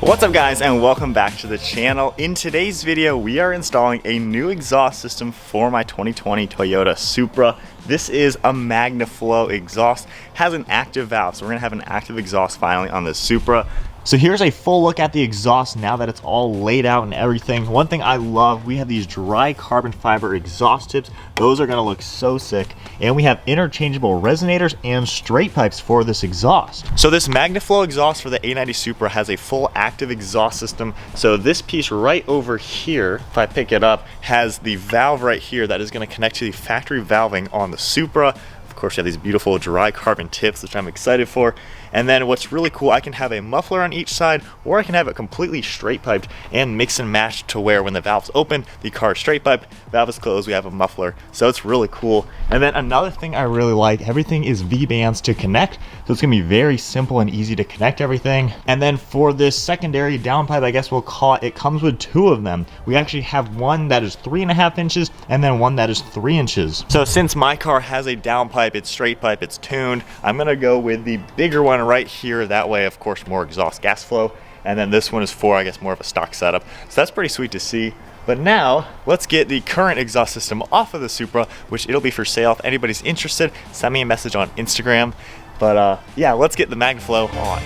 What's up guys, and welcome back to the channel. In today's video we are installing a new exhaust system for my 2020 Toyota Supra. This is a Magnaflow exhaust. It has an active valve, so we're gonna have an active exhaust finally on this Supra. So here's a full look at the exhaust now that it's all laid out and everything. One thing I love, we have these dry carbon fiber exhaust tips. Those are gonna look so sick. And we have interchangeable resonators and straight pipes for this exhaust. So this Magnaflow exhaust for the A90 Supra has a full active exhaust system. So this piece right over here, if I pick it up, has the valve right here that is gonna connect to the factory valving on the Supra. Of course, you have these beautiful dry carbon tips, which I'm excited for. And then what's really cool, I can have a muffler on each side, or I can have it completely straight piped and mix and match to where when the valve's open, the car is straight piped, valve is closed, we have a muffler. So it's really cool. And then another thing I really like, everything is V-bands to connect. So it's gonna be very simple and easy to connect everything. And then for this secondary downpipe, I guess we'll call it, it comes with two of them. We actually have one that is 3.5 inches and then one that is 3 inches. So since my car has a downpipe, it's straight pipe, it's tuned, I'm gonna go with the bigger one right here. That way, of course, more exhaust gas flow. And then this one is for, I guess, more of a stock setup. So that's pretty sweet to see. But now let's get the current exhaust system off of the Supra, which it'll be for sale. If anybody's interested, send me a message on Instagram. But yeah, let's get the Magnaflow on.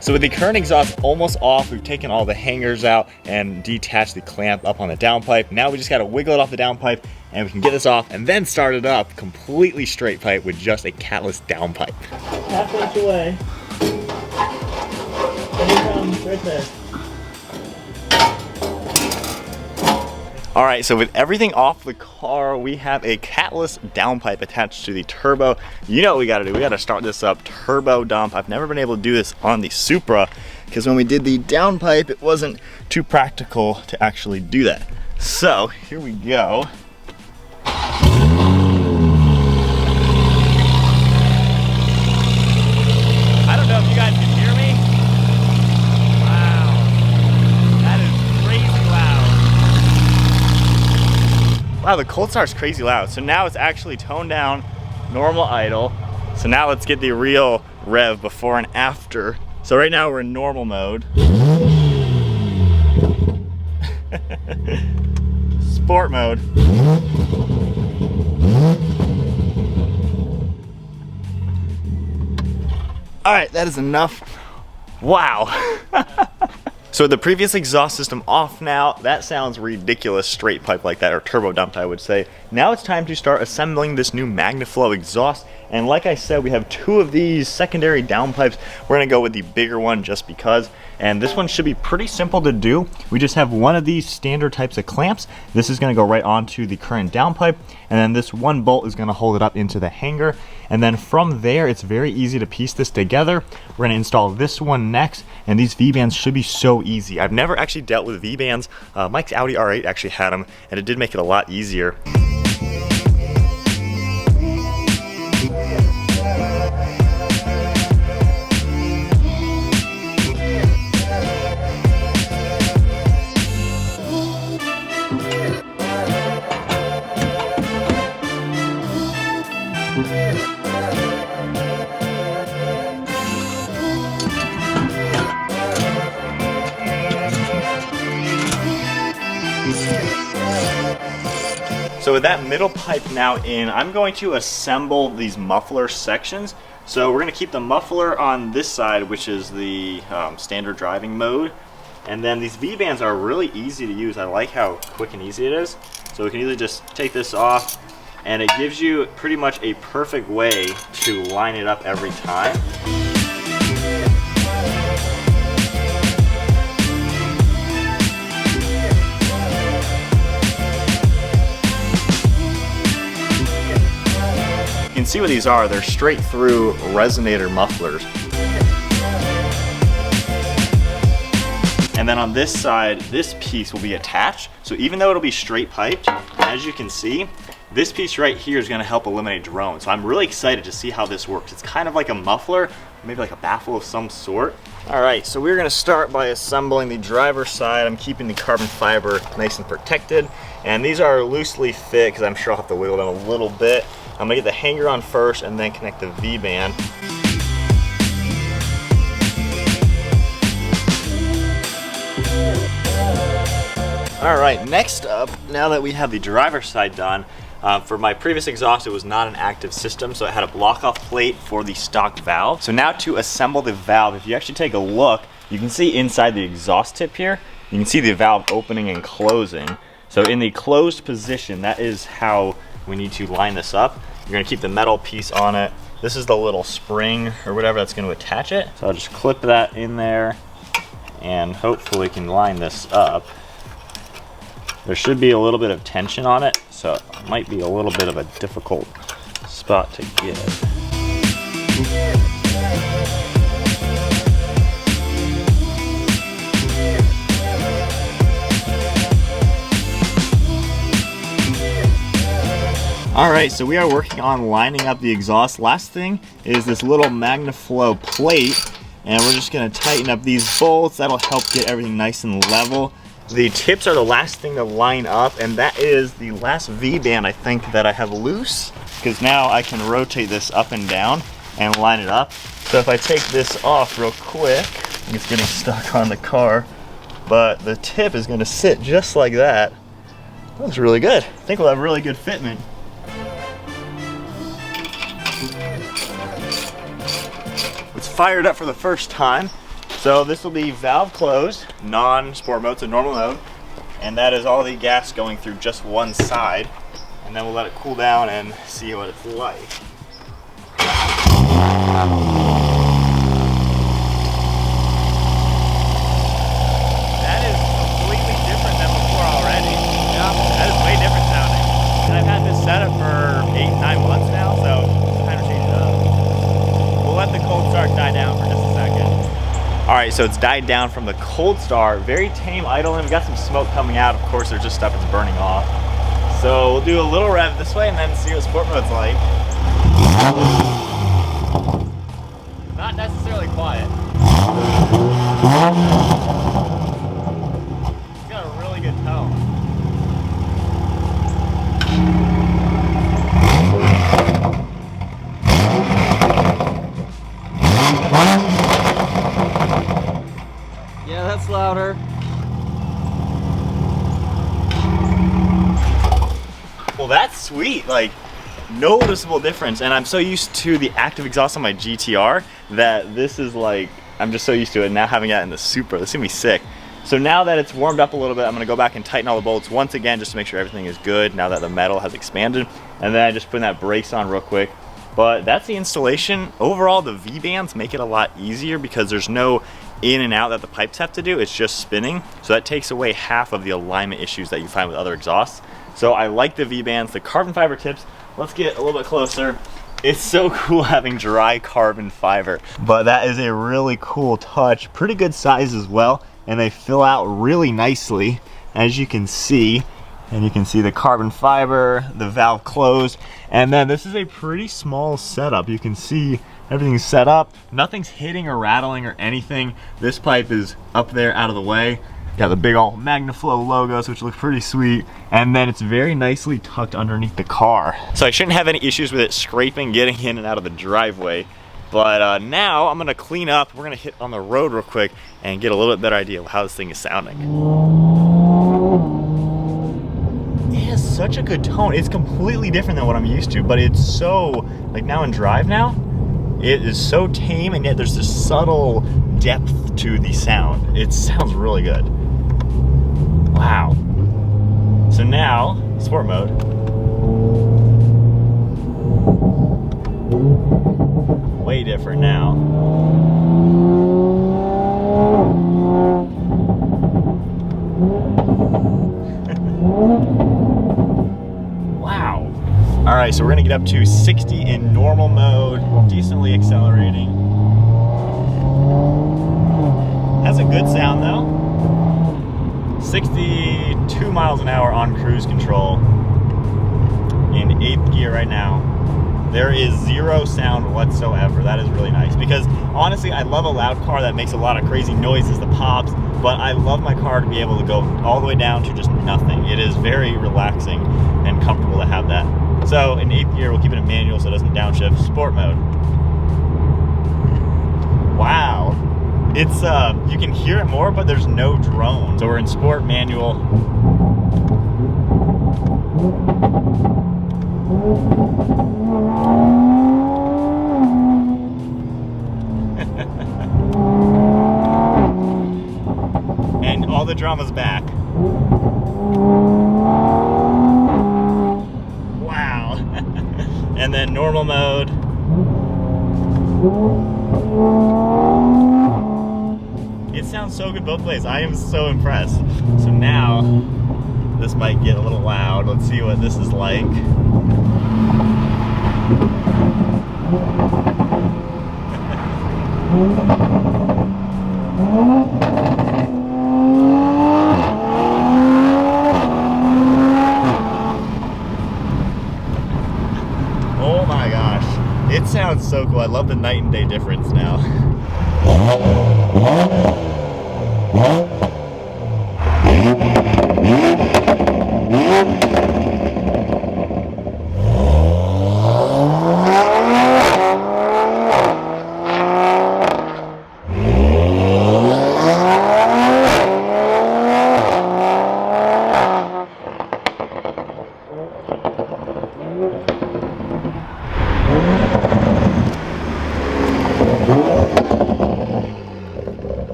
So with the current exhaust almost off, we've taken all the hangers out and detached the clamp up on the downpipe. Now we just gotta wiggle it off the downpipe and we can get this off and then start it up completely straight pipe with just a catless downpipe. Half inch away. There he comes, right there. All right, so with everything off the car, we have a catless downpipe attached to the turbo. You know what we gotta do, we gotta start this up turbo dump. I've never been able to do this on the Supra because when we did the downpipe, it wasn't too practical to actually do that. So here we go. I don't know if you guys can hear me. Wow, that is crazy loud. Wow, the cold start's crazy loud. So now it's actually toned down, normal idle. So now let's get the real rev before and after. So right now we're in normal mode. Sport mode. All right, that is enough. Wow. So the previous exhaust system off now, that sounds ridiculous, straight pipe like that, or turbo dumped I would say. Now it's time to start assembling this new Magnaflow exhaust. And like I said, we have two of these secondary downpipes. We're gonna go with the bigger one just because. And this one should be pretty simple to do. We just have one of these standard types of clamps. This is gonna go right onto the current downpipe. And then this one bolt is gonna hold it up into the hanger. And then from there, it's very easy to piece this together. We're gonna install this one next. And these V-bands should be so easy. I've never actually dealt with V-bands. Mike's Audi R8 actually had them, and it did make it a lot easier. So with that middle pipe now in, I'm going to assemble these muffler sections. So we're going to keep the muffler on this side, which is the standard driving mode. And then these V-bands are really easy to use. I like how quick and easy it is. So we can easily just take this off, and it gives you pretty much a perfect way to line it up every time. You can see what these are. They're straight through resonator mufflers. And then on this side, this piece will be attached. So even though it'll be straight piped, as you can see, This piece right here is gonna help eliminate drone. So I'm really excited to see how this works. It's kind of like a muffler, maybe like a baffle of some sort. All right, so we're gonna start by assembling the driver's side. I'm keeping the carbon fiber nice and protected. And these are loosely fit because I'm sure I'll have to wiggle them a little bit. I'm gonna get the hanger on first and then connect the V-band. All right, next up, now that we have the driver's side done, for my previous exhaust, it was not an active system, so it had a block-off plate for the stock valve. So now to assemble the valve, if you actually take a look, you can see inside the exhaust tip here, you can see the valve opening and closing. So in the closed position, that is how we need to line this up. You're gonna keep the metal piece on it. This is the little spring or whatever that's gonna attach it. So I'll just clip that in there and hopefully can line this up. There should be a little bit of tension on it, so it might be a little bit of a difficult spot to get. All right, so we are working on lining up the exhaust. Last thing is this little Magnaflow plate, and we're just gonna tighten up these bolts. That'll help get everything nice and level. The tips are the last thing to line up, and that is the last V-band I think that I have loose, because now I can rotate this up and down and line it up. So if I take this off real quick, it's getting stuck on the car, but the tip is gonna sit just like that. That's really good. I think we'll have really good fitment. It's fired up for the first time. So this will be valve closed, non-sport mode, so normal mode. And that is all the gas going through just one side. And then we'll let it cool down and see what it's like. That is completely different than before already. Yeah, that is way different sounding. And I've had this setup for 8-9 months now, so it's time to change it up. We'll let the cold start die down for just a second. All right, so it's died down from the cold start. Very tame idling. We got some smoke coming out. Of course, there's just stuff that's burning off. So we'll do a little rev this way and then see what sport mode's like. Not necessarily quiet. It's got a really good tone. Yeah, that's louder. Well, that's sweet. Like, noticeable difference. And I'm so used to the active exhaust on my GTR that this is like, I'm just so used to it. Now having that in the Supra, this is gonna be sick. So now that it's warmed up a little bit, I'm gonna go back and tighten all the bolts once again just to make sure everything is good now that the metal has expanded. And then I just put that brace on real quick. But that's the installation. Overall, the V-bands make it a lot easier because there's no in and out that the pipes have to do. It's just spinning. So that takes away half of the alignment issues that you find with other exhausts. So I like the V-bands, the carbon fiber tips. Let's get a little bit closer. It's so cool having dry carbon fiber, but that is a really cool touch. Pretty good size as well, and they fill out really nicely, as you can see. And you can see the carbon fiber, the valve closed, and then this is a pretty small setup. You can see everything's set up. Nothing's hitting or rattling or anything. This pipe is up there out of the way. Got the big old Magnaflow logos, which look pretty sweet. And then it's very nicely tucked underneath the car. So I shouldn't have any issues with it scraping, getting in and out of the driveway. But now I'm gonna clean up. We're gonna hit on the road real quick and get a little bit better idea of how this thing is sounding. It has such a good tone. It's completely different than what I'm used to, but it's so, like now in drive now, it is so tame and yet there's this subtle depth to the sound. It sounds really good. Wow. So now, sport mode. Way different now. Wow. All right, so we're gonna get up to 60 in normal mode, decently accelerating. Has a good sound though. 62 miles an hour on cruise control. in 8th gear right now. There is zero sound whatsoever. That is really nice, because honestly, I love a loud car that makes a lot of crazy noises, the pops, but I love my car to be able to go all the way down to just nothing. It is very relaxing and comfortable to have that. So in 8th gear, we'll keep it in manual so it doesn't downshift. Sport mode. Wow. It's, you can hear it more, but there's no drone. So we're in sport manual. And all the drama's back. Wow. And then normal mode. It sounds so good both ways. I am so impressed. So now, this might get a little loud. Let's see what this is like. Oh my gosh. It sounds so cool. I love the night and day difference now.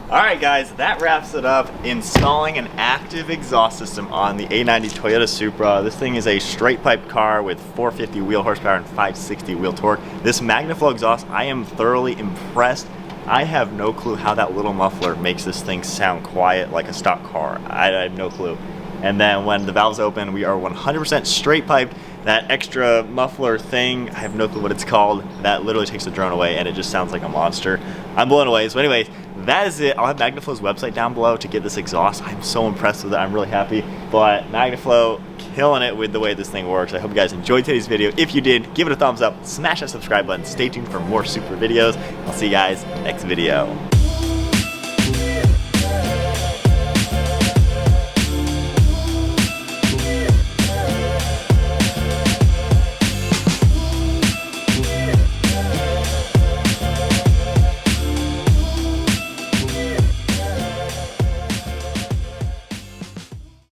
Alright guys, that wraps it up. Installing an active exhaust system on the A90 Toyota Supra. This thing is a straight pipe car with 450 wheel horsepower and 560 wheel torque. This Magnaflow exhaust, I am thoroughly impressed. I have no clue how that little muffler makes this thing sound quiet like a stock car. I have no clue. And then when the valves open, we are 100% straight piped. That extra muffler thing, I have no clue what it's called, that literally takes the drone away and it just sounds like a monster. I'm blown away. So anyways, that is it. I'll have Magnaflow's website down below to get this exhaust. I'm so impressed with it. I'm really happy. But Magnaflow, killing it with the way this thing works. I hope you guys enjoyed today's video. If you did, give it a thumbs up, smash that subscribe button. Stay tuned for more Supra videos. I'll see you guys next video.